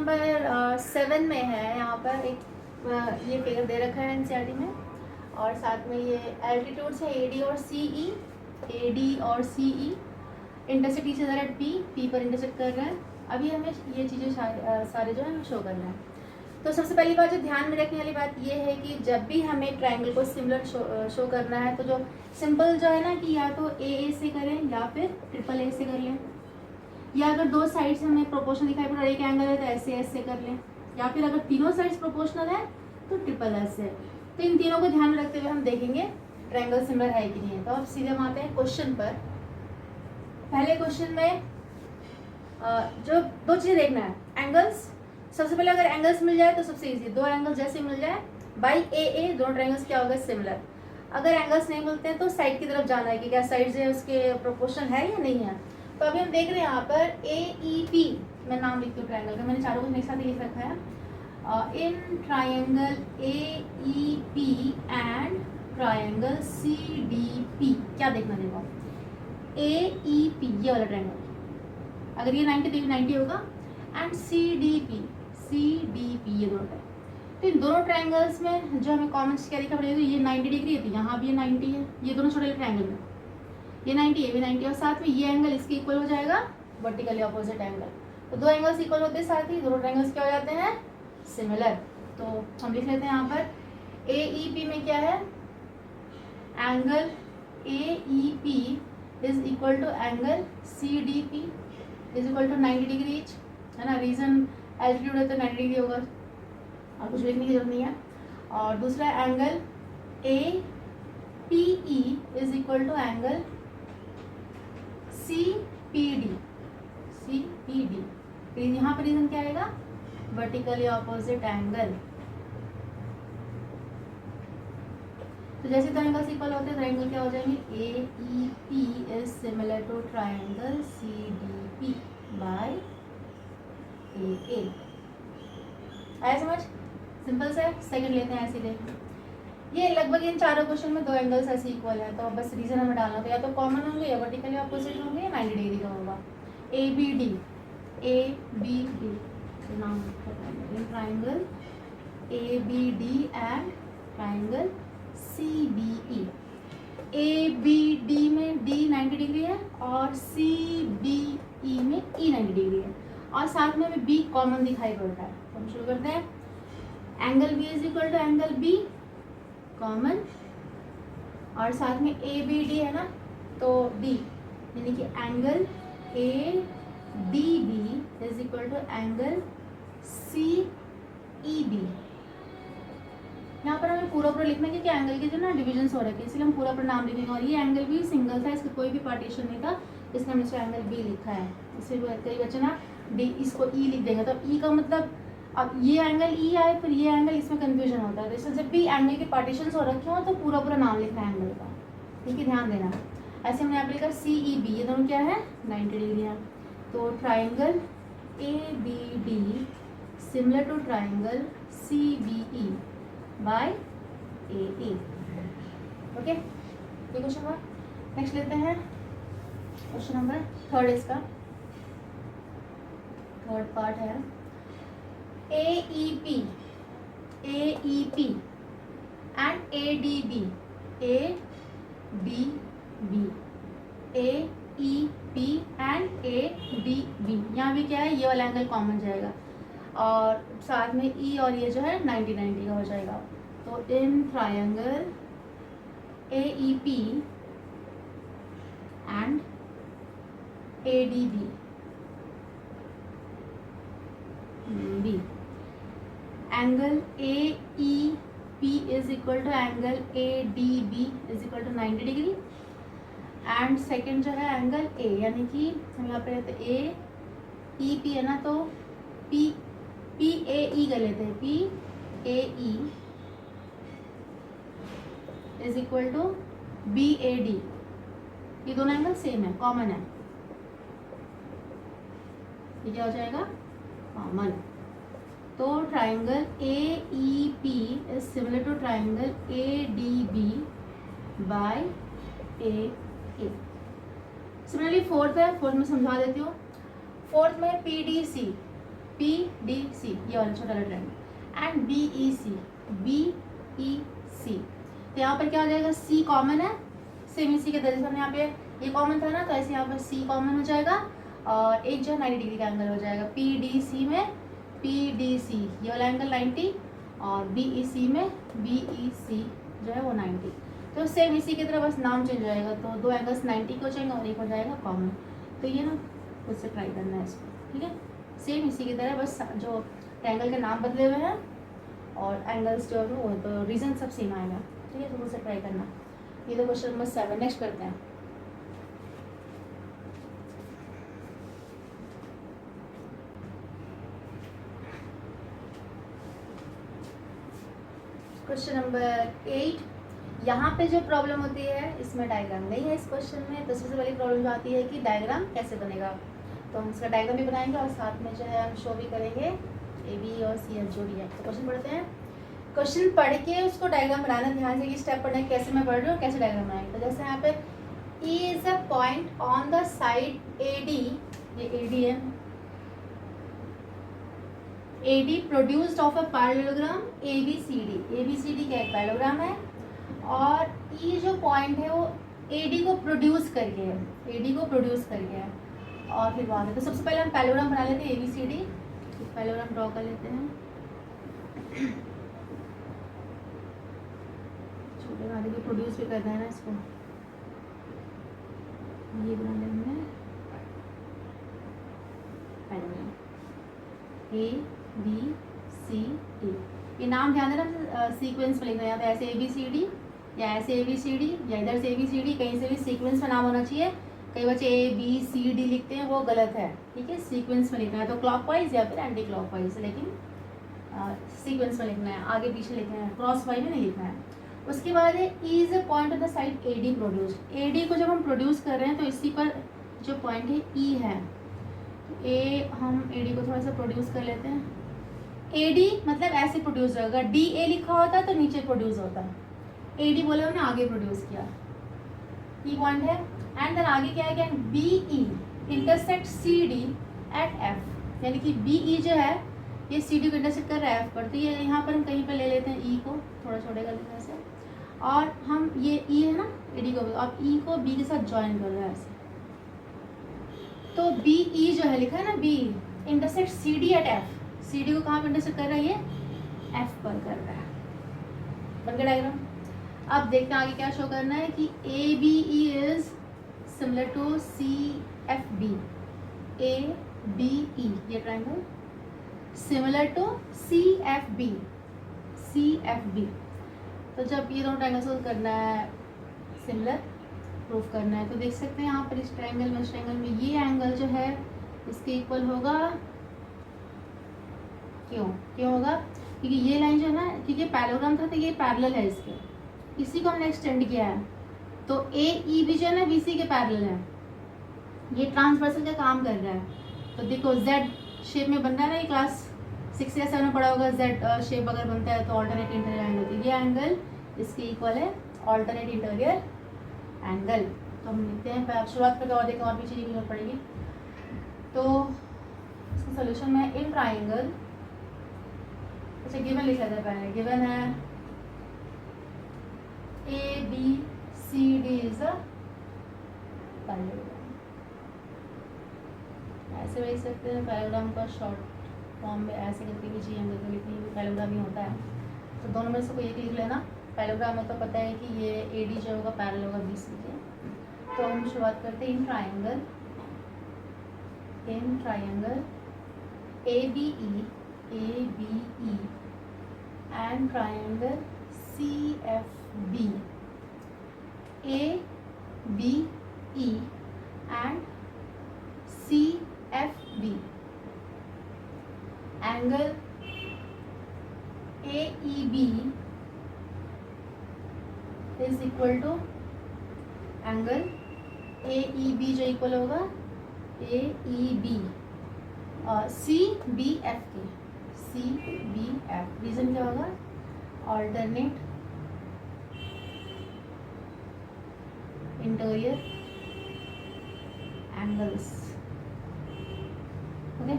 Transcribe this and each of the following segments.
Number 7 में है। यहाँ पर एक ये फिगर दे रखा है एनसीईआरटी में, और साथ में ये एल्टीट्यूड्स है एडी और सीई, एडी और CE, intersect each other at P पर इंटरसेक्ट कर रहा है। अभी हमें ये चीज़ें सारे जो है शो करना है। तो सबसे पहली बात जो ध्यान में रखने वाली बात ये है कि जब भी हमें ट्रायंगल को सिमिलर शो करना है तो जो सिंपल जो है ना कि या तो ए से करें या फिर ट्रिपल ए से कर लें, या अगर दो साइड्स हमें प्रोपोर्शनल दिखाई पड़ रहा है एक एंगल है तो ऐसे कर लें, या फिर अगर तीनों साइड्स प्रोपोर्शनल है तो ट्रिपल एस से। तो इन तीनों को ध्यान में रखते हुए हम देखेंगे ट्रायंगल सिमिलर है कि नहीं है। तो अब सीधे हम आते हैं क्वेश्चन पर। पहले क्वेश्चन में जो दो चीज़ें देखना है, एंगल्स। सबसे पहले अगर एंगल्स मिल जाए तो सबसे इजी, दो एंगल्स जैसे मिल जाए बाई ए दोनों ट्रायंगल्स क्या होगा, सिमिलर। अगर एंगल्स नहीं मिलते हैं तो साइड की तरफ जाना है कि क्या साइड है उसके प्रोपोर्शन है या नहीं है। तो अभी हम देख रहे हैं यहाँ पर ए ई पी, मैं नाम लिखती हूँ ट्रायंगल का, मैंने चारों को एक साथ लिख रखा है। In triangle A E P and triangle C D P क्या देखना देखो, ए ई पी ये वाला ट्रायंगल, अगर ये 90 तो ये 90 होगा, एंड सी डी पी ये दोनों ट्रायंगल। तो इन दोनों ट्रायंगल्स में जो हमें कॉमन क्या दिखा पड़ेगा, ये 90 डिग्री है तो यहाँ भी ये 90 है, ये दोनों छोटे ट्रायंगल में ये 90 ये भी 90, और साथ में ये एंगल इसके इक्वल हो जाएगा, वर्टिकली ऑपोजिट एंगल। तो दो एंगल्स इक्वल होते हैं, साथ ही दोनों ट्रायंगल्स क्या हो जाते हैं, सिमिलर। तो हम लिख लेते हैं यहाँ पर ए ई पी में क्या है, angle A E P is equal to angle C D P is equal to 90 degree each, है ना। रीजन एल्टीट्यूड है तो 90 डिग्री होगा, और कुछ लिखने की जरूरत नहीं है। और दूसरा angle A P E is equal to angle C P D, यहाँ पर रीजन क्या आएगा, वर्टिकली ऑपोजिट एंगल। तो जैसे दो एंगल्स इक्वल होते हैं तो एंगल क्या हो जाएंगे, A E P is similar to triangle C D P by A. आया समझ, सिंपल से। सेकंड लेते हैं ऐसे देख, ये लगभग इन चारों क्वेश्चन में दो एंगल्स ऐसे इक्वल है, तो बस रीजन हमें डालना तो या तो कॉमन होंगे या वर्टिकली ऑपोजिट होंगे या 90 डिग्री का होगा। ए बी डी नाम triangle A B D and triangle C B E. A B D में डी 90 डिग्री है और सी बी ई में ई 90 डिग्री है, और साथ में हमें बी कॉमन दिखाई पड़ रहा है। तो हम शुरू करते हैं, angle B is equal to angle B common, और साथ में ए बी डी है ना, तो डी यानी कि angle A D B is equal to angle C E B. यहाँ पर हमें पूरा लिखना है कि एंगल के जो ना डिविजन हो रहे थे, इसलिए हम पूरा नाम लिखेंगे। और ये एंगल भी सिंगल था, इसका कोई भी पार्टीशन नहीं था, इसलिए हमने इसको एंगल बी लिखा है। इससे कई बच्चे ना डी इसको ई लिख देंगे, तो ई का मतलब अब ये एंगल ई आए फिर ये एंगल, इसमें कंफ्यूजन होता है। तो इससे जब भी एंगल के पार्टीशन हो रखे हो तो पूरा नाम लिखना है एंगल का, ठीक है, ध्यान देना। ऐसे हमने यहाँ पे लिखा सी ई बी, ये दोनों क्या है 90 डिग्री है। तो triangle A B D similar to triangle C B E by A E. Okay, ये क्वेश्चन हुआ। नेक्स्ट लेते हैं क्वेश्चन नंबर 3, इसका थर्ड पार्ट है A E P and A D B, A D B, A E P and A D B. यहाँ भी क्या है, ये वाला एंगल कॉमन जाएगा और साथ में ई और ये जो है 90 का हो जाएगा। तो in triangle A E P and A D B angle A E P is equal to angle A D B is equal to 90 degree, and second जो है एंगल ए, यानी कि हम यहाँ पे रहते ए ई पी है ना, तो पी ए ई कर लेते हैं, P A E is equal to B A D. ये दोनों एंगल सेम है, कॉमन है, ये क्या हो जाएगा कॉमन। तो triangle A E P is similar to triangle A D B by A. Similarly fourth है, फोर्थ में समझा देती हूँ। फोर्थ में पी डी सी, PDC, ये वाला छोटा वाला ट्रायंगल, एंड BEC। तो यहाँ पर क्या हो जाएगा, C कॉमन है, सेम इसी के तरह से हमने यहाँ पे ये कॉमन था ना, तो ऐसे यहाँ पर C कॉमन हो जाएगा और एक जो है 90 डिग्री का एंगल हो जाएगा। PDC में PDC ये वाला एंगल 90 और BEC में BEC जो है वो 90। तो सेम इसी की तरह बस नाम चेंज हो जाएगा, तो दो एंगल्स 90 के हो जाएंगे और एक हो जाएगा कॉमन। तो ये ना खुद से ट्राई करना है इसको, ठीक है। सेम इसी की तरह बस जो ट्रायंगल के नाम बदले हुए हैं और एंगल्स जो है वो तो रीजन सब सेम आएगा, ठीक है। तो खुद से ट्राई करना। ये तो क्वेश्चन नंबर 7। नेक्स्ट करते हैं। Question number 8। यहाँ पे जो प्रॉब्लम होती है इसमें डायग्राम नहीं है इस क्वेश्चन में। तो सबसे पहली प्रॉब्लम जो आती है कि डायग्राम कैसे बनेगा, तो हम इसका डायग्राम भी बनाएंगे और साथ में जो है हम शो भी करेंगे AB और CF जोड़ी है। तो क्वेश्चन पढ़ते हैं। क्वेश्चन पढ़ के उसको डायग्राम बनाना, ध्यान से कि स्टेप पढ़ना है कैसे मैं पढ़ रही हूँ, कैसे डायग्राम बनाएंगे। तो जैसे यहाँ पे E is a point on the side AD, ये AD है, AD produced of a parallelogram ABCD। ABCD क्या एक पैरेललोग्राम है और E जो पॉइंट है वो AD को प्रोड्यूस करके है, AD को प्रोड्यूस करके है। और फिर वहाँ तो सबसे पहले हम पैरेललोग्राम बना लेते हैं ABCD। पैरेललोग्राम ड्रॉ कर लेते हैं, छोटे वाले को प्रोड्यूस भी करना है ना इसको। ये बना लेंगे पैरेललोग्राम ABCD। ये नाम ध्यान देना, सीक्वेंस में लिखना है। यहाँ पे ऐसे ABCD या ऐसे ABCD या इधर से ABCD, कहीं से भी सीक्वेंस में नाम होना चाहिए। कई बच्चे ABCD लिखते हैं, वो गलत है, ठीक है। सीक्वेंस में लिखना है, तो क्लॉकवाइज या फिर एंटी क्लॉकवाइज, लेकिन सीक्वेंस में लिखना है, आगे पीछे लिखना है, क्रॉस वाइज में नहीं लिखना है। उसके बाद है E is a point on the side AD produced. AD को जब हम प्रोड्यूस कर रहे हैं तो इसी पर जो पॉइंट है E है, हम AD को थोड़ा सा प्रोड्यूस कर लेते हैं। AD मतलब ऐसे प्रोड्यूस होगा, DA लिखा होता है तो नीचे प्रोड्यूस होता है, AD बोले हमने आगे प्रोड्यूस किया, E पॉइंट है। एंड देन आगे क्या है, क्या BE intersect CD at F, यानी कि BE जो है ये CD को इंटरसेक्ट कर रहा है F पर। तो ये यहाँ पर हम कहीं पर ले लेते हैं E को, थोड़ा छोटे कर लेते हैं ऐसे, और हम ये E है ना AD को, अब E को B के साथ ज्वाइन कर रहा है ऐसे। तो BE जो है लिखा है ना, BE intersect CD at F, CD को कहाँ पर इंटरसेक्ट कर रहा है, ये F पर कर रहा है। बन गया डायग्राम। अब देखते हैं आगे क्या शो करना है कि ABE is similar to CFB। ABE ये triangle similar to CFB। CFB तो जब ये दोनों ट्रायंगल्स को करना है, सिमिलर प्रूफ करना है, तो देख सकते हैं यहाँ पर इस ट्रायंगल में, इस ट्रायंगल में ये एंगल जो है इसके इक्वल होगा। क्यों होगा, क्योंकि ये लाइन जो है ना, क्योंकि पैरेललोग्राम था तो ये पैरेलल है इसके, इसी को हमने एक्सटेंड किया है। तो AEB जो है ना BC के पैरेलल है, ये ट्रांसवर्सल का काम कर रहा है। तो देखो Z शेप में बन रहा है ना, ये क्लास 6 या 7 में पढ़ा होगा। Z शेप अगर बनता है तो ऑल्टरनेट इंटीरियर एंगल होती है, ये एंगल इसके इक्वल है ऑल्टरनेट इंटीरियर एंगल। तो हम लिखते हैं, शुरुआत करके और देखें और पीछे की जरूरत पड़ेगी। तो इसका सोल्यूशन में इन ट्राइंगल, अच्छा गिवन लिख लेते हैं पहले। गिवन है ABCD इज अ पैरेललोग्राम, ऐसे लिख सकते हैं। पैरेललोग्राम का शॉर्ट फॉर्म में ऐसे करके भी जी एंगल का लिखने भी पैरेललोग्राम ही होता है। तो दोनों में से कोई एक लिख लेना। पैरेललोग्राम में तो पता है कि ये AD जो होगा पैरेलल होगा BC के। तो हम शुरुआत करते हैं in triangle ABE and triangle CFB। ABE and CFB angle AEB is equal to angle AEB जो इक्वल होगा AEB CBF के, CBF। रीजन क्या होगा, alternate interior angles, okay.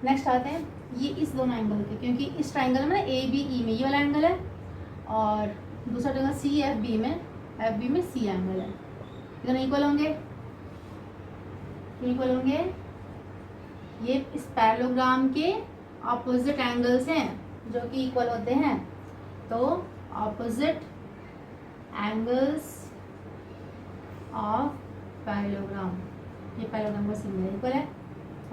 Next आते हैं ये इस दोनों एंगल के, क्योंकि इस ट्राइंगल में ए बी ई में ये वाला एंगल है और दूसरा ट्राइंगल सी एफ बी में सी एंगल है, दोनों इक्वल होंगे, इक्वल होंगे। ये इस पैरेललोग्राम के ऑपोजिट एंगल्स हैं जो कि इक्वल होते हैं, तो ऑपोजिट एंगल्स ऑफ पैरेललोग्राम, ये पैरेललोग्राम का सिमिलर इक्वल है,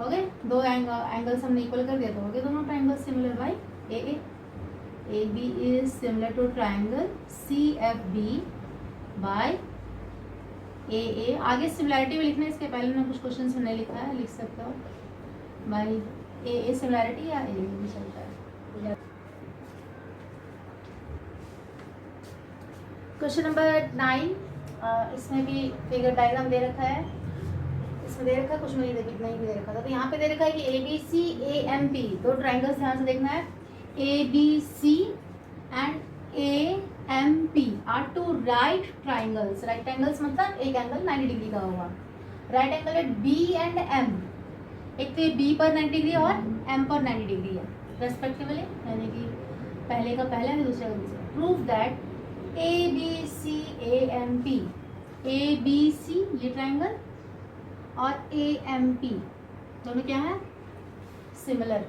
हो गए दो एंगल्स हमने इक्वल कर दिया तो हो गए दोनों triangle similar by A B is similar to triangle C F B by A. आगे सिमिलैरिटी भी लिखना है, इसके पहले मैंने कुछ क्वेश्चन में नहीं लिखा है, लिख सकते हो बाय ए सिमिलैरिटी या ए भी चलता है। क्वेश्चन नंबर 9, इसमें भी फिगर डायग्राम दे रखा है, इसमें दे रखा है कुछ नहीं दे रखा था, तो यहाँ पे दे रखा है कि A B C A M P, दो ट्राइंगल्स ध्यान से देखना है, A B C and A M P are two right triangles. Right angles मतलब एक एंगल 90 डिग्री का होगा, right angle at B and M, एक तो बी पर 90 डिग्री और एम पर 90 डिग्री है रेस्पेक्टिवली, यानी कि पहले का पहला है दूसरे का दूसरा। Prove that A B C A M P, A B C ये ट्राइंगल और ए एम पी दोनों क्या है सिमिलर,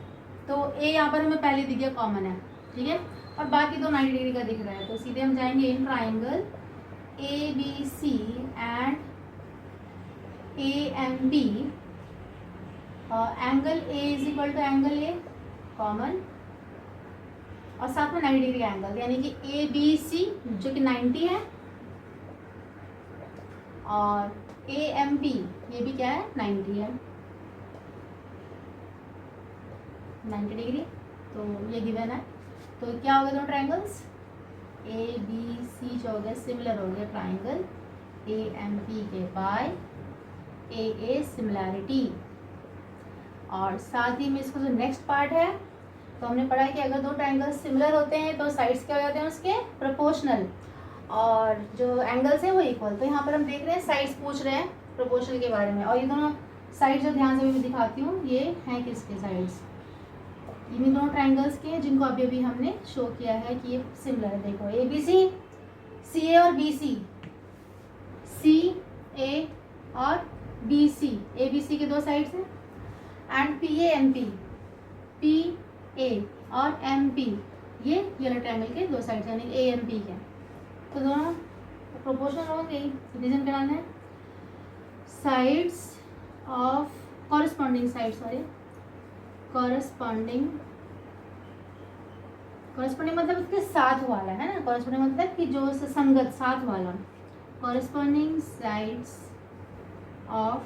तो ए यहाँ पर हमें पहले दिख गया कॉमन है, ठीक है, और बाकी दो 90 डिग्री का दिख रहा है, तो सीधे हम जाएंगे in triangle A B C and A M P, angle A is equal to angle A common और साथ में 90 डिग्री का एंगल, यानी कि ए बी सी जो कि 90 है और ए एम पी ये भी क्या है 90 है, 90 डिग्री, तो ये गिवन है। तो क्या हो गया दोनों ट्राइंगल्स ए बी सी जो हो गया सिमिलर हो गया ट्राइंगल ए एम पी के बाय ए सिमिलैरिटी। और साथ ही में इसको जो नेक्स्ट पार्ट है, तो हमने पढ़ा है कि अगर दो ट्राइंगल्स सिमिलर होते हैं तो साइड्स क्या हो जाते हैं उसके प्रोपोर्शनल, और जो एंगल्स हैं वो इक्वल। तो यहाँ पर हम देख रहे हैं साइड्स पूछ रहे हैं प्रोपोर्शनल के बारे में, और ये दोनों साइड जो ध्यान से मैं दिखाती हूँ ये हैं किसके साइड्स, इन दोनों ट्राइंगल्स के जिनको अभी अभी हमने शो किया है कि ये सिमिलर है। देखो ए बी सी, सी ए और बी सी, सी ए और बी सी, ए बी सी के दो साइड्स हैं, and P A M P, P A और एम पी ये वाला ट्राइंगल के दो साइड्स यानी ए एम पी के, तो दोनों प्रोपोर्शनल होंगे। रीजन कराना है sides of corresponding side, sorry corresponding मतलब उसके साथ वाला है ना, कॉरस्पॉन्डिंग मतलब कि जो संगत साथ वाला, corresponding sides of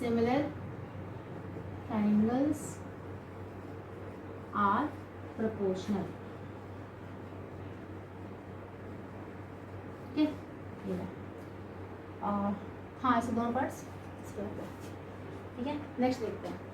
similar triangles are proportional, ठीक है। और हाँ ऐसे दोनों पार्ट्स, ठीक है। नेक्स्ट देखते हैं।